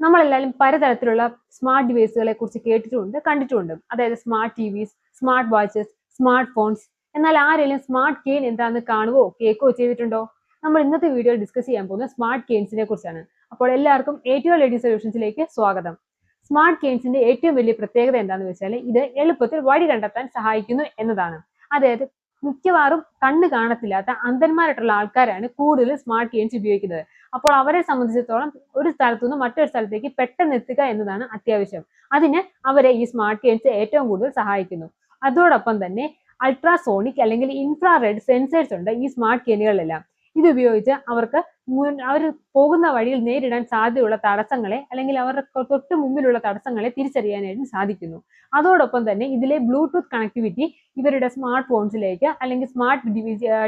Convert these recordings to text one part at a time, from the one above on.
നമ്മളെല്ലാവരും പലതരത്തിലുള്ള സ്മാർട്ട് ഡിവൈസുകളെ കുറിച്ച് കേട്ടിട്ടുണ്ട്, കണ്ടിട്ടുണ്ട്. അതായത് smart TVS, smart watches, smart phones. എന്നാൽ ആരെങ്കിലും സ്മാർട്ട് കെയിൻ എന്താണെന്ന് കാണുകയോ കേൾക്കുകയോ ചെയ്തിട്ടുണ്ടോ? നമ്മൾ ഇന്നത്തെ വീഡിയോയിൽ ഡിസ്കസ് ചെയ്യാൻ പോകുന്നത് സ്മാർട്ട് കെയിൻസിനെ കുറിച്ചാണ്. അപ്പോൾ എല്ലാവർക്കും A2L Learning സൊല്യൂഷൻസിലേക്ക് സ്വാഗതം. സ്മാർട്ട് കെയിൻസിന്റെ ഏറ്റവും വലിയ പ്രത്യേകത എന്താണെന്ന് വെച്ചാൽ ഇത് എളുപ്പത്തിൽ വഴി കണ്ടെത്താൻ സഹായിക്കുന്നു എന്നതാണ്. അതായത് മിക്കവാറും കണ്ണ് കാണത്തില്ലാത്ത അന്ധന്മാരായിട്ടുള്ള ആൾക്കാരാണ് കൂടുതൽ സ്മാർട്ട് കെയിൻസ് ഉപയോഗിക്കുന്നത്. അപ്പോൾ അവരെ സംബന്ധിച്ചിടത്തോളം ഒരു സ്ഥലത്തു നിന്ന് മറ്റൊരു സ്ഥലത്തേക്ക് പെട്ടെന്ന് എത്തുക എന്നതാണ് അത്യാവശ്യം. അതിന് അവരെ ഈ സ്മാർട്ട് കെയിൻസ് ഏറ്റവും കൂടുതൽ സഹായിക്കുന്നു. അതോടൊപ്പം തന്നെ അൾട്രാസോണിക് അല്ലെങ്കിൽ ഇൻഫ്രാറെഡ് സെൻസേഴ്സ് ഉണ്ട് ഈ സ്മാർട്ട് കെയിനുകളിലെല്ലാം. ഇത് ഉപയോഗിച്ച് അവർക്ക് അവർ പോകുന്ന വഴിയിൽ നേരിടാൻ സാധ്യതയുള്ള തടസ്സങ്ങളെ അല്ലെങ്കിൽ അവരുടെ തൊട്ട് മുമ്പിലുള്ള തടസ്സങ്ങളെ തിരിച്ചറിയാനായിട്ട് സാധിക്കുന്നു. അതോടൊപ്പം തന്നെ ഇതിലെ ബ്ലൂടൂത്ത് കണക്ടിവിറ്റി ഇവരുടെ സ്മാർട്ട് ഫോൺസിലേക്ക് അല്ലെങ്കിൽ സ്മാർട്ട്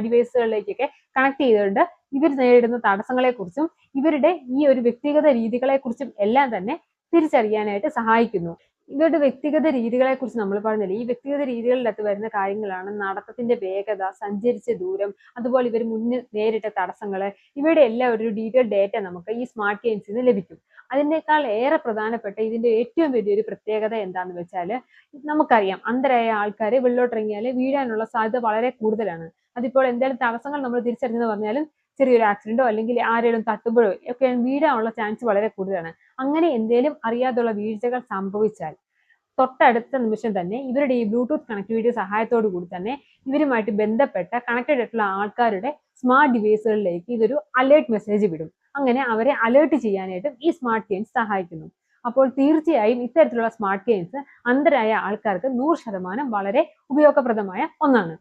ഡിവൈസുകളിലേക്കൊക്കെ കണക്ട് ചെയ്തുകൊണ്ട് ഇവർ നേരിടുന്ന തടസ്സങ്ങളെക്കുറിച്ചും ഇവരുടെ ഈ ഒരു വ്യക്തിഗത രീതികളെക്കുറിച്ചും എല്ലാം തന്നെ തിരിച്ചറിയാനായിട്ട് സഹായിക്കുന്നു. ഇവരുടെ വ്യക്തിഗത രീതികളെ കുറിച്ച് നമ്മൾ പറഞ്ഞില്ലേ, ഈ വ്യക്തിഗത രീതികളിലകത്ത് വരുന്ന കാര്യങ്ങളാണ് നടത്തത്തിന്റെ വേഗത, സഞ്ചരിച്ച ദൂരം, അതുപോലെ ഇവർ മുന്നിൽ നേരിട്ട തടസ്സങ്ങള്. ഇവയുടെ എല്ലാം ഒരു ഡീറ്റെയിൽ ഡേറ്റ നമുക്ക് ഈ സ്മാർട്ട് കെയിൻസിൽ നിന്ന് ലഭിക്കും. അതിനേക്കാൾ ഏറെ പ്രധാനപ്പെട്ട ഇതിന്റെ ഏറ്റവും വലിയൊരു പ്രത്യേകത എന്താണെന്ന് വെച്ചാൽ, നമുക്കറിയാം അന്ധരായ ആൾക്കാരെ വെള്ളോട്ടിറങ്ങിയാൽ വീഴാനുള്ള സാധ്യത വളരെ കൂടുതലാണ്. അതിപ്പോൾ എന്തെങ്കിലും തടസ്സങ്ങൾ നമ്മൾ തിരിച്ചറിഞ്ഞെന്ന് പറഞ്ഞാലും ചെറിയൊരു ആക്സിഡന്റോ അല്ലെങ്കിൽ ആരെങ്കിലും തട്ടുമ്പോഴോ ഒക്കെ വീഴാനുള്ള ചാൻസ് വളരെ കൂടുതലാണ്. അങ്ങനെ എന്തേലും അറിയാതുള്ള വീഴ്ചകൾ സംഭവിച്ചാൽ തൊട്ടടുത്ത നിമിഷം തന്നെ ഇവരുടെ ഈ ബ്ലൂടൂത്ത് കണക്ടിവിറ്റി സഹായത്തോടു കൂടി തന്നെ ഇവരുമായിട്ട് ബന്ധപ്പെട്ട കണക്റ്റഡ് ആയിട്ടുള്ള ആൾക്കാരുടെ സ്മാർട്ട് ഡിവൈസുകളിലേക്ക് ഇതൊരു അലേർട്ട് മെസ്സേജ് വിടും. അങ്ങനെ അവരെ അലേർട്ട് ചെയ്യാനായിട്ടും ഈ സ്മാർട്ട് കെയിൻസ് സഹായിക്കുന്നു. അപ്പോൾ തീർച്ചയായും ഇത്തരത്തിലുള്ള സ്മാർട്ട് കെയിൻസ് അന്ധരായ ആൾക്കാർക്ക് 100% വളരെ ഉപയോഗപ്രദമായ ഒന്നാണ്.